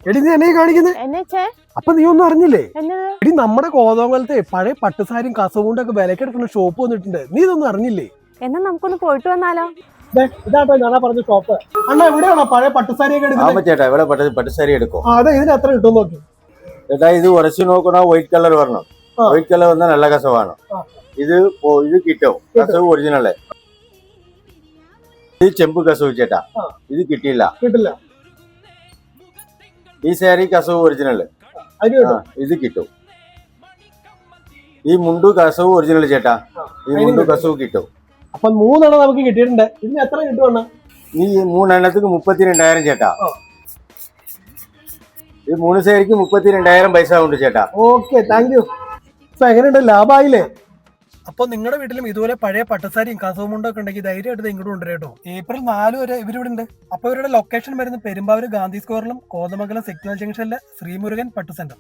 എടി നീ എന്നെ കാണിക്കുന്നത് അപ്പൊ നീ ഒന്നും അറിഞ്ഞില്ലേ? എടി നമ്മുടെ കോതമംഗലത്തെ പഴയ പട്ടുസാരിയും കസവുകൊണ്ടൊക്കെ വിലക്കെടുക്കുന്ന ഷോപ്പ് വന്നിട്ടുണ്ട്. നീ ഇതൊന്നും അറിഞ്ഞില്ലേ? എന്നാ നമുക്കൊന്ന് പോയിട്ട് വന്നാലോ? ഇതാട്ടോ ഞാനാ പറഞ്ഞ ഷോപ്പ്. അണ്ണാ എവിടെയാണോ പഴയ പട്ടുസാരിയൊക്കെ ചേട്ടാ ഇവിടെ പട്ടുസാരി എടുക്കും. അതെ, ഇതിന് എത്ര കിട്ടും നോക്കി ചേട്ടാ. ഇത് ഉറച്ചു നോക്കണോ വൈറ്റ് കളർ വരണം. വൈറ്റ് കളർ വന്നാൽ നല്ല കസവാണ്. ഇത് കിട്ടും, കസവ് ഒറിജിനല്. ഇത് ചെമ്പ് കസവ് ചേട്ടാ, ഇത് കിട്ടില്ല. ഈ സാരി കസവ് ഒറിജിനല്, ഇത് കിട്ടും. ഈ മുണ്ടു കസവ് ഒറിജിനൽ ചേട്ടാ, ഈ മുണ്ടു കസവ് കിട്ടും. അപ്പൊ 3 എണ്ണം നമുക്ക് കിട്ടിയിട്ടുണ്ട്. ഇതിന് എത്ര കിട്ടും? ഈ 3 എണ്ണത്തിന് 32,000 ചേട്ടാ. ഈ 3 സാരിക്ക് 32,000 പൈസ ഉണ്ട് ചേട്ടാ. Okay, thank you. ഇപ്പൊ എങ്ങനെയുണ്ട്, ലാഭമായില്ലേ? അപ്പൊ നിങ്ങളുടെ വീട്ടിലും ഇതുപോലെ പഴയ പട്ടുസാരിയും കസവും മുണ്ടൊക്കെ ഉണ്ടെങ്കിൽ ധൈര്യമായിട്ട് ഇങ്ങോട്ട് കൊണ്ടുവരും കേട്ടോ. ഏപ്രിൽ 4 വരെ ഇവരിവിടെ ഉണ്ട്. അപ്പൊ ഇവരുടെ ലൊക്കേഷൻ വരുന്നത് പെരുമ്പാവൂർ ഗാന്ധി സ്ക്വയറിലും കോതമംഗലം സിഗ്നൽ ജംഗ്ഷനിലെ ശ്രീമുരുകൻ പട്ടു സെന്റർ.